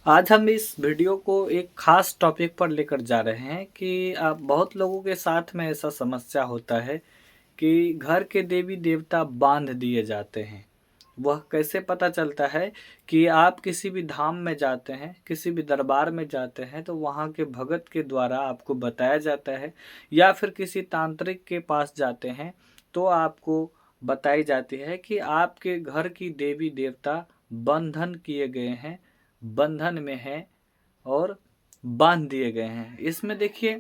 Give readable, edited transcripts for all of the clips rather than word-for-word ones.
आज हम इस वीडियो को एक खास टॉपिक पर लेकर जा रहे हैं कि बहुत लोगों के साथ में ऐसा समस्या होता है कि घर के देवी देवता बांध दिए जाते हैं। वह कैसे पता चलता है कि आप किसी भी धाम में जाते हैं, किसी भी दरबार में जाते हैं तो वहाँ के भगत के द्वारा आपको बताया जाता है, या फिर किसी तांत्रिक के पास जाते हैं तो आपको बताई जाती है कि आपके घर की देवी देवता बंधन किए गए हैं, बंधन में हैं और बांध दिए गए हैं। इसमें देखिए,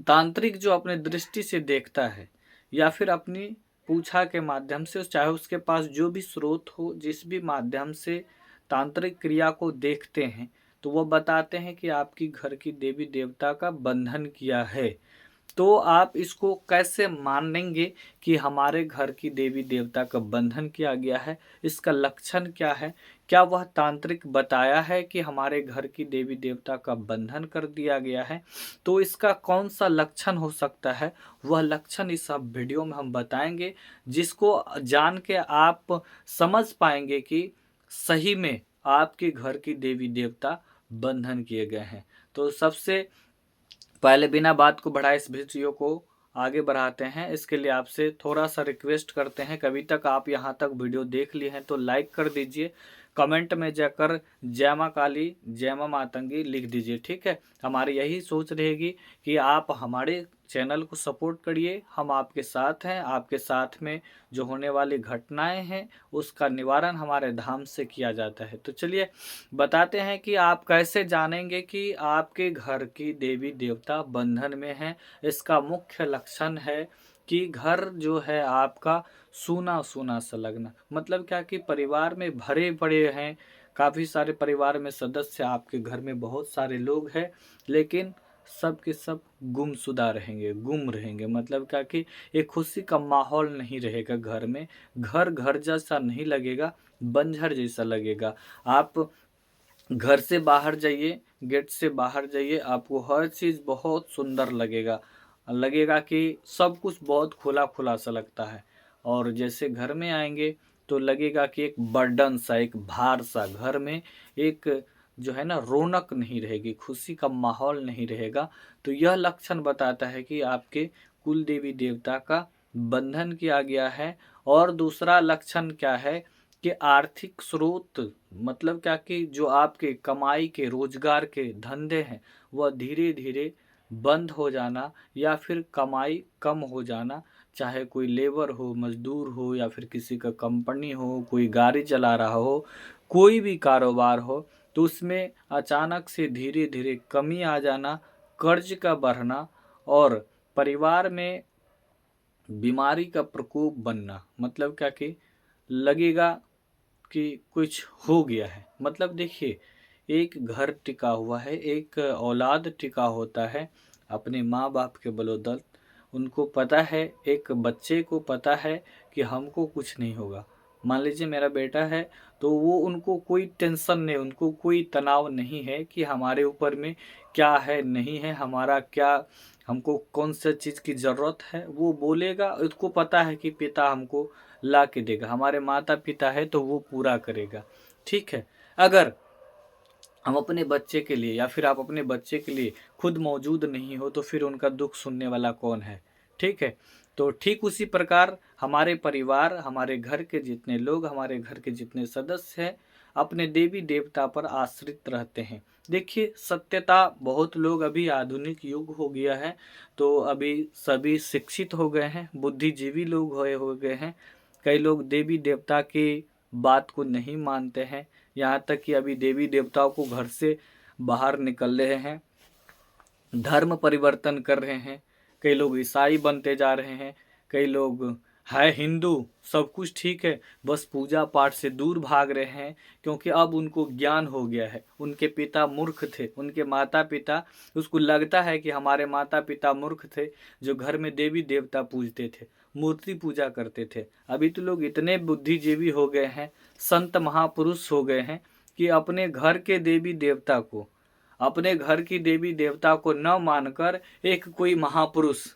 तांत्रिक जो अपने दृष्टि से देखता है या फिर अपनी पूछा के माध्यम से, चाहे उसके पास जो भी स्रोत हो, जिस भी माध्यम से तांत्रिक क्रिया को देखते हैं, तो वो बताते हैं कि आपकी घर की देवी देवता का बंधन किया है। तो आप इसको कैसे मानेंगे कि हमारे घर की देवी देवता का बंधन किया गया है? इसका लक्षण क्या है? क्या वह तांत्रिक बताया है कि हमारे घर की देवी देवता का बंधन कर दिया गया है? तो इसका कौन सा लक्षण हो सकता है? वह लक्षण इस सब वीडियो में हम बताएंगे, जिसको जान के आप समझ पाएंगे कि सही में आपके घर की देवी देवता बंधन किए गए हैं। तो सबसे पहले बिना बात को बढ़ाए इस वीडियो को आगे बढ़ाते हैं। इसके लिए आपसे थोड़ा सा रिक्वेस्ट करते हैं, कभी तक आप यहाँ तक वीडियो देख लिए हैं तो लाइक कर दीजिए, कमेंट में जाकर जय माँ काली जय माँ मातंगी लिख दीजिए। ठीक है, हमारी यही सोच रहेगी कि आप हमारे चैनल को सपोर्ट करिए, हम आपके साथ हैं। आपके साथ में जो होने वाली घटनाएं हैं उसका निवारण हमारे धाम से किया जाता है। तो चलिए बताते हैं कि आप कैसे जानेंगे कि आपके घर की देवी देवता बंधन में हैं। इसका मुख्य लक्षण है कि घर जो है आपका सूना सूना सा लगना। मतलब क्या कि परिवार में भरे पड़े हैं, काफ़ी सारे परिवार में सदस्य, आपके घर में बहुत सारे लोग हैं, लेकिन सब के सब गुमशुदा रहेंगे, गुम रहेंगे। मतलब क्या कि एक खुशी का माहौल नहीं रहेगा घर में, घर घर जैसा नहीं लगेगा, बंजर जैसा लगेगा। आप घर से बाहर जाइए, गेट से बाहर जाइए, आपको हर चीज़ बहुत सुंदर लगेगा, लगेगा कि सब कुछ बहुत खुला खुला सा लगता है। और जैसे घर में आएंगे तो लगेगा कि एक बर्डन सा, एक भार सा, घर में एक जो है ना रौनक नहीं रहेगी, खुशी का माहौल नहीं रहेगा। तो यह लक्षण बताता है कि आपके कुल देवी देवता का बंधन किया गया है। और दूसरा लक्षण क्या है कि आर्थिक स्रोत, मतलब क्या कि जो आपके कमाई के, रोजगार के धंधे हैं, वह धीरे धीरे बंद हो जाना या फिर कमाई कम हो जाना। चाहे कोई लेबर हो, मजदूर हो, या फिर किसी का कंपनी हो, कोई गाड़ी चला रहा हो, कोई भी कारोबार हो, तो उसमें अचानक से धीरे धीरे कमी आ जाना, कर्ज का बढ़ना और परिवार में बीमारी का प्रकोप बनना। मतलब क्या कि लगेगा कि कुछ हो गया है। मतलब देखिए, एक घर टिका हुआ है, एक औलाद टिका होता है अपने माँ बाप के बदौलत। उनको पता है, एक बच्चे को पता है कि हमको कुछ नहीं होगा। मान लीजिए मेरा बेटा है, तो वो, उनको कोई टेंशन नहीं, उनको कोई तनाव नहीं है कि हमारे ऊपर में क्या है, नहीं है, हमारा क्या, हमको कौन सा चीज़ की ज़रूरत है। वो बोलेगा, उसको पता है कि पिता हमको ला के देगा, हमारे माता पिता है तो वो पूरा करेगा। ठीक है, अगर हम अपने बच्चे के लिए या फिर आप अपने बच्चे के लिए खुद मौजूद नहीं हो तो फिर उनका दुख सुनने वाला कौन है? ठीक है, तो ठीक उसी प्रकार हमारे परिवार, हमारे घर के जितने लोग, हमारे घर के जितने सदस्य हैं, अपने देवी देवता पर आश्रित रहते हैं। देखिए सत्यता, बहुत लोग, अभी आधुनिक युग हो गया है तो अभी सभी शिक्षित हो गए हैं, बुद्धिजीवी लोग हो गए हैं। कई लोग देवी देवता की बात को नहीं मानते हैं, यहाँ तक कि अभी देवी देवताओं को घर से बाहर निकल रहे हैं, धर्म परिवर्तन कर रहे हैं। कई लोग ईसाई बनते जा रहे हैं, कई लोग है हिंदू, सब कुछ ठीक है, बस पूजा पाठ से दूर भाग रहे हैं, क्योंकि अब उनको ज्ञान हो गया है। उनके पिता मूर्ख थे, उनके माता पिता, उसको लगता है कि हमारे माता पिता मूर्ख थे जो घर में देवी देवता पूजते थे, मूर्ति पूजा करते थे। अभी तो लोग इतने बुद्धिजीवी हो गए हैं, संत महापुरुष हो गए हैं कि अपने घर के देवी देवता को, अपने घर की देवी देवता को न मानकर एक कोई महापुरुष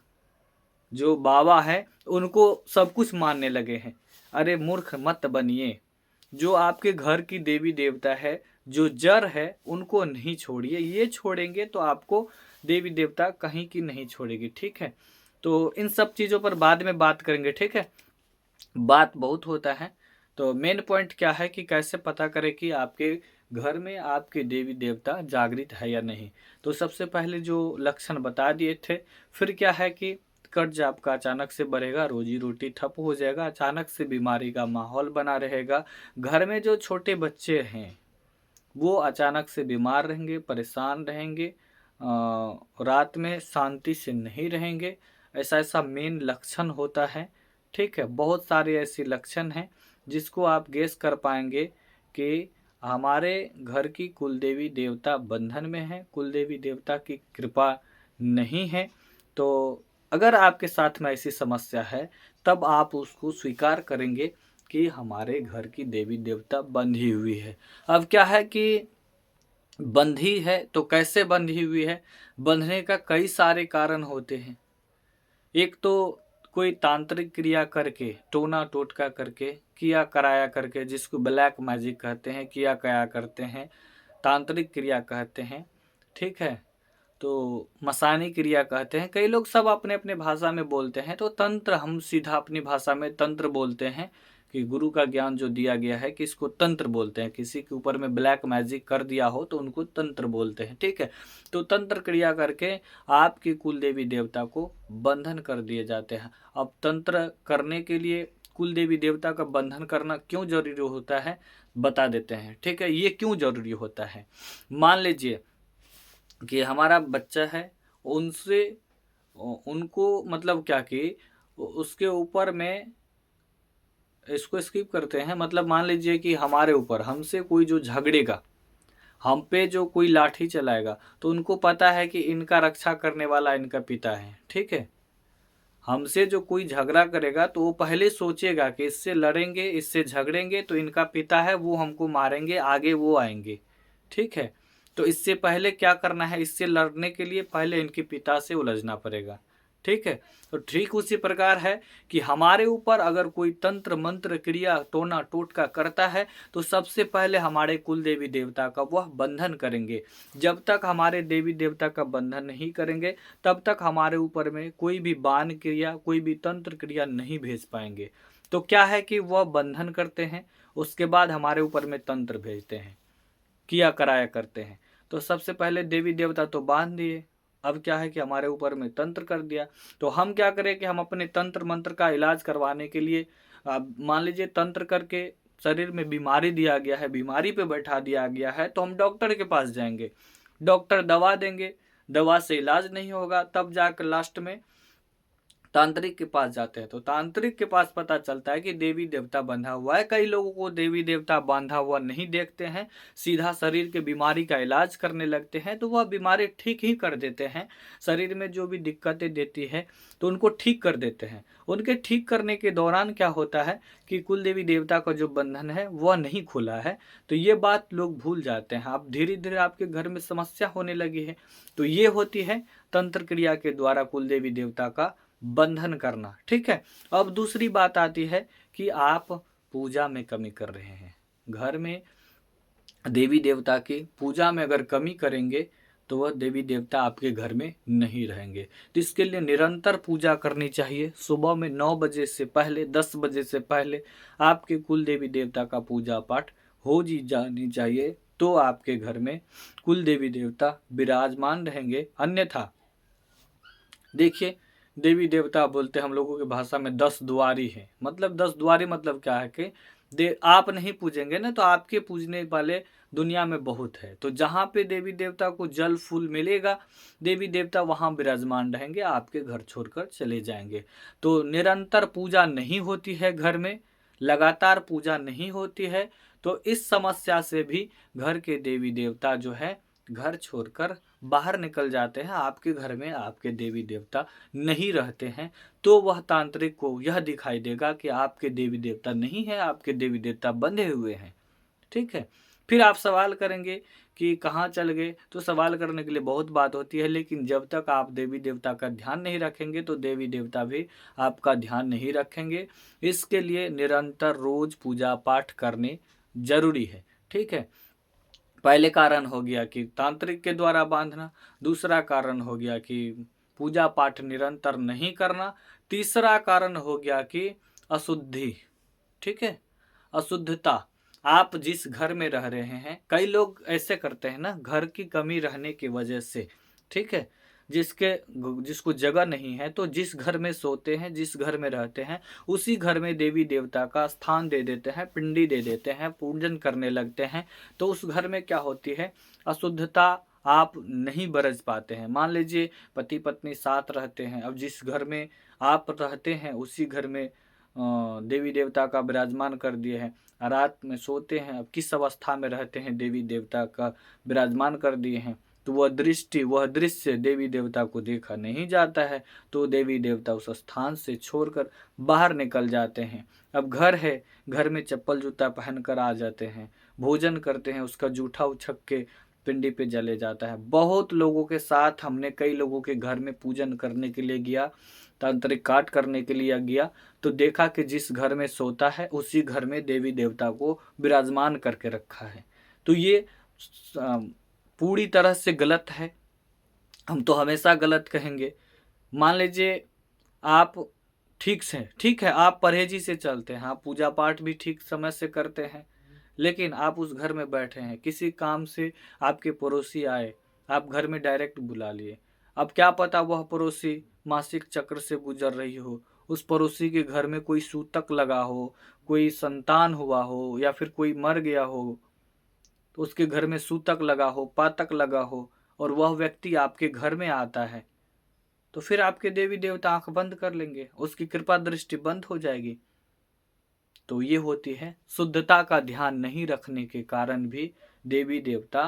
जो बाबा है उनको सब कुछ मानने लगे हैं। अरे मूर्ख मत बनिए। जो आपके घर की देवी देवता है, जो जड़ है उनको नहीं छोड़िए, ये छोड़ेंगे तो आपको देवी देवता कहीं की नहीं छोड़ेगी, ठीक है। तो इन सब चीज़ों पर बाद में बात करेंगे, ठीक है। बात बहुत होता है, तो मेन पॉइंट क्या है कि कैसे पता करें कि आपके घर में आपके देवी देवता जागृत है या नहीं। तो सबसे पहले जो लक्षण बता दिए थे, फिर क्या है कि कर्ज आपका अचानक से बढ़ेगा, रोजी रोटी ठप हो जाएगा, अचानक से बीमारी का माहौल बना रहेगा। घर में जो छोटे बच्चे हैं वो अचानक से बीमार रहेंगे, परेशान रहेंगे, रात में शांति से नहीं रहेंगे। ऐसा ऐसा मेन लक्षण होता है, ठीक है। बहुत सारे ऐसे लक्षण हैं जिसको आप गेस कर पाएंगे कि हमारे घर की कुल देवी देवता बंधन में है, कुल देवी देवता की कृपा नहीं है। तो अगर आपके साथ में ऐसी समस्या है तब आप उसको स्वीकार करेंगे कि हमारे घर की देवी देवता बंधी हुई है। अब क्या है कि बंधी है तो कैसे बंधी हुई है? बंधने का कई सारे कारण होते हैं। एक तो कोई तांत्रिक क्रिया करके, टोना टोटका करके, किया कराया करके, जिसको ब्लैक मैजिक कहते हैं, किया कराया करते हैं, तांत्रिक क्रिया कहते हैं, ठीक है। तो मसानी क्रिया कहते हैं, कई लोग सब अपने अपने भाषा में बोलते हैं। तो तंत्र हम सीधा अपनी भाषा में तंत्र बोलते हैं कि गुरु का ज्ञान जो दिया गया है कि इसको तंत्र बोलते हैं। किसी के ऊपर में ब्लैक मैजिक कर दिया हो तो उनको तंत्र बोलते हैं, ठीक है। तो तंत्र क्रिया करके आपकी कुल देवी देवता को बंधन कर दिए जाते हैं। अब तंत्र करने के लिए कुल देवी देवता का बंधन करना क्यों जरूरी होता है बता देते हैं, ठीक है। ये क्यों जरूरी होता है, मान लीजिए कि हमारा बच्चा है, उनसे उनको मतलब क्या कि उसके ऊपर में इसको स्किप करते हैं। मतलब मान लीजिए कि हमारे ऊपर हमसे कोई जो झगड़ेगा, हम पे जो कोई लाठी चलाएगा, तो उनको पता है कि इनका रक्षा करने वाला इनका पिता है, ठीक है। हमसे जो कोई झगड़ा करेगा तो वो पहले सोचेगा कि इससे लड़ेंगे, इससे झगड़ेंगे तो इनका पिता है, वो हमको मारेंगे, आगे वो आएंगे, ठीक है। तो इससे पहले क्या करना है, इससे लड़ने के लिए पहले इनके पिता से उलझना पड़ेगा, ठीक है। तो ठीक उसी प्रकार है कि हमारे ऊपर अगर कोई तंत्र मंत्र क्रिया टोना टोटका करता है तो सबसे पहले हमारे कुल देवी देवता का वह बंधन करेंगे। जब तक हमारे देवी देवता का बंधन नहीं करेंगे तब तक हमारे ऊपर में कोई भी बाण क्रिया, कोई भी तंत्र क्रिया नहीं भेज पाएंगे। तो क्या है कि वह बंधन करते हैं, उसके बाद हमारे ऊपर में तंत्र भेजते हैं, किया कराया करते हैं। तो सबसे पहले देवी देवता तो बांध दिए, अब क्या है कि हमारे ऊपर में तंत्र कर दिया। तो हम क्या करें कि हम अपने तंत्र मंत्र का इलाज करवाने के लिए मान लीजिए तंत्र करके शरीर में बीमारी दिया गया है, बीमारी पे बैठा दिया गया है, तो हम डॉक्टर के पास जाएंगे, डॉक्टर दवा देंगे, दवा से इलाज नहीं होगा, तब जाकर लास्ट में तांत्रिक के पास जाते हैं। तो तांत्रिक के पास पता चलता है कि देवी देवता बंधा हुआ है। कई लोगों को देवी देवता बांधा हुआ नहीं देखते हैं, सीधा शरीर के बीमारी का इलाज करने लगते हैं, तो वह बीमारी ठीक ही कर देते हैं। शरीर में जो भी दिक्कतें देती है तो उनको ठीक कर देते हैं। उनके ठीक करने के दौरान क्या होता है कि कुल देवी देवता का जो बंधन है वह नहीं खुला है। तो ये बात लोग भूल जाते हैं। अब धीरे धीरे आपके घर में समस्या होने लगी है। तो ये होती है तंत्र क्रिया के द्वारा कुल देवी देवता का बंधन करना, ठीक है। अब दूसरी बात आती है कि आप पूजा में कमी कर रहे हैं। घर में देवी देवता की पूजा में अगर कमी करेंगे तो वह देवी देवता आपके घर में नहीं रहेंगे। तो इसके लिए निरंतर पूजा करनी चाहिए। सुबह में 9 बजे से पहले, 10 बजे से पहले आपके कुल देवी देवता का पूजा पाठ हो जी जानी चाहिए, तो आपके घर में कुल देवी देवता विराजमान रहेंगे। अन्यथा देखिए, देवी देवता बोलते हैं हम लोगों की भाषा में 10 द्वारी है। मतलब 10 द्वारी मतलब क्या है कि आप नहीं पूजेंगे ना तो आपके पूजने वाले दुनिया में बहुत है। तो जहाँ पे देवी देवता को जल फूल मिलेगा, देवी देवता वहाँ विराजमान रहेंगे, आपके घर छोड़कर चले जाएंगे। तो निरंतर पूजा नहीं होती है घर में, लगातार पूजा नहीं होती है, तो इस समस्या से भी घर के देवी देवता जो है घर छोड़कर बाहर निकल जाते हैं, आपके घर में आपके देवी देवता नहीं रहते हैं। तो वह तांत्रिक को यह दिखाई देगा कि आपके देवी देवता नहीं है, आपके देवी देवता बंधे हुए हैं, ठीक है। फिर आप सवाल करेंगे कि कहाँ चल गए। तो सवाल करने के लिए बहुत बात होती है, लेकिन जब तक आप देवी देवता का ध्यान नहीं रखेंगे तो देवी देवता भी आपका ध्यान नहीं रखेंगे। इसके लिए निरंतर रोज पूजा पाठ करने जरूरी है, ठीक है। पहले कारण हो गया कि तांत्रिक के द्वारा बांधना, दूसरा कारण हो गया कि पूजा पाठ निरंतर नहीं करना, तीसरा कारण हो गया कि अशुद्धि। ठीक है, अशुद्धता। आप जिस घर में रह रहे हैं, कई लोग ऐसे करते हैं ना, घर की कमी रहने की वजह से, ठीक है, जिसको जगह नहीं है, तो जिस घर में सोते हैं, जिस घर में रहते हैं, उसी घर में देवी देवता का स्थान दे देते हैं, पिंडी दे देते हैं, पूजन करने लगते हैं। तो उस घर में क्या होती है, अशुद्धता आप नहीं बरज पाते हैं। मान लीजिए पति पत्नी साथ रहते हैं, अब जिस घर में आप रहते हैं उसी घर में देवी देवता का विराजमान कर दिए हैं, रात में सोते हैं, अब किस अवस्था में रहते हैं, देवी देवता का विराजमान कर दिए हैं, तो वह दृश्य देवी देवता को देखा नहीं जाता है, तो देवी देवता उस स्थान से छोड़कर बाहर निकल जाते हैं। अब घर है, घर में चप्पल जूता पहनकर आ जाते हैं, भोजन करते हैं, उसका जूठा उछक के पिंडी पे जले जाता है। बहुत लोगों के साथ हमने कई लोगों के घर में पूजन करने के लिए गया, तांत्रिक काट करने के लिए गया, तो देखा कि जिस घर में सोता है उसी घर में देवी देवता को विराजमान करके रखा है। तो ये पूरी तरह से गलत है, हम तो हमेशा गलत कहेंगे। मान लीजिए आप ठीक है, आप परहेजी से चलते हैं, आप पूजा पाठ भी ठीक समय से करते हैं, लेकिन आप उस घर में बैठे हैं, किसी काम से आपके पड़ोसी आए, आप घर में डायरेक्ट बुला लिए। अब क्या पता वह पड़ोसी मासिक चक्र से गुजर रही हो, उस पड़ोसी के घर में कोई सूतक लगा हो, कोई संतान हुआ हो, या फिर कोई मर गया हो, तो उसके घर में सूतक लगा हो, पातक लगा हो, और वह व्यक्ति आपके घर में आता है, तो फिर आपके देवी देवता आंख बंद कर लेंगे, उसकी कृपा दृष्टि बंद हो जाएगी। तो ये होती है शुद्धता का ध्यान नहीं रखने के कारण भी देवी देवता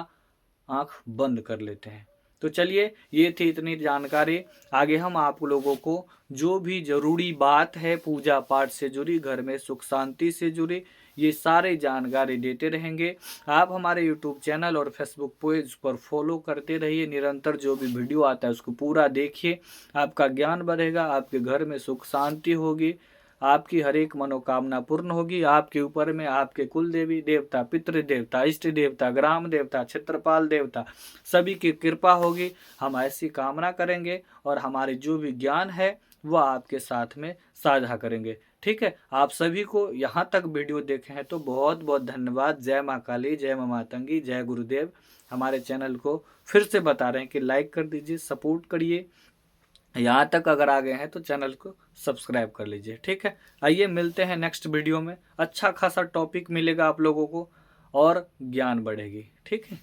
आंख बंद कर लेते हैं। तो चलिए, ये थी इतनी जानकारी। आगे हम आप लोगों को जो भी जरूरी बात है पूजा पाठ से जुड़ी, घर में सुख शांति से जुड़ी, ये सारे जानकारी देते रहेंगे। आप हमारे यूट्यूब चैनल और फेसबुक पेज पर फॉलो करते रहिए, निरंतर जो भी वीडियो आता है उसको पूरा देखिए, आपका ज्ञान बढ़ेगा, आपके घर में सुख शांति होगी, आपकी हर एक मनोकामना पूर्ण होगी। आपके ऊपर में आपके कुल देवी देवता, पितृ देवता, इष्ट देवता, ग्राम देवता, क्षेत्रपाल देवता, सभी की कृपा होगी। हम ऐसी कामना करेंगे और हमारे जो भी ज्ञान है वह आपके साथ में साझा करेंगे। ठीक है, आप सभी को यहाँ तक वीडियो देखे हैं तो बहुत बहुत धन्यवाद। जय माँ काली, जय माँ मातंगी, जय गुरुदेव। हमारे चैनल को फिर से बता रहे हैं कि लाइक कर दीजिए, सपोर्ट करिए। यहाँ तक अगर आ गए हैं तो चैनल को सब्सक्राइब कर लीजिए। ठीक है, आइए मिलते हैं नेक्स्ट वीडियो में। अच्छा खासा टॉपिक मिलेगा आप लोगों को और ज्ञान बढ़ेगी। ठीक है।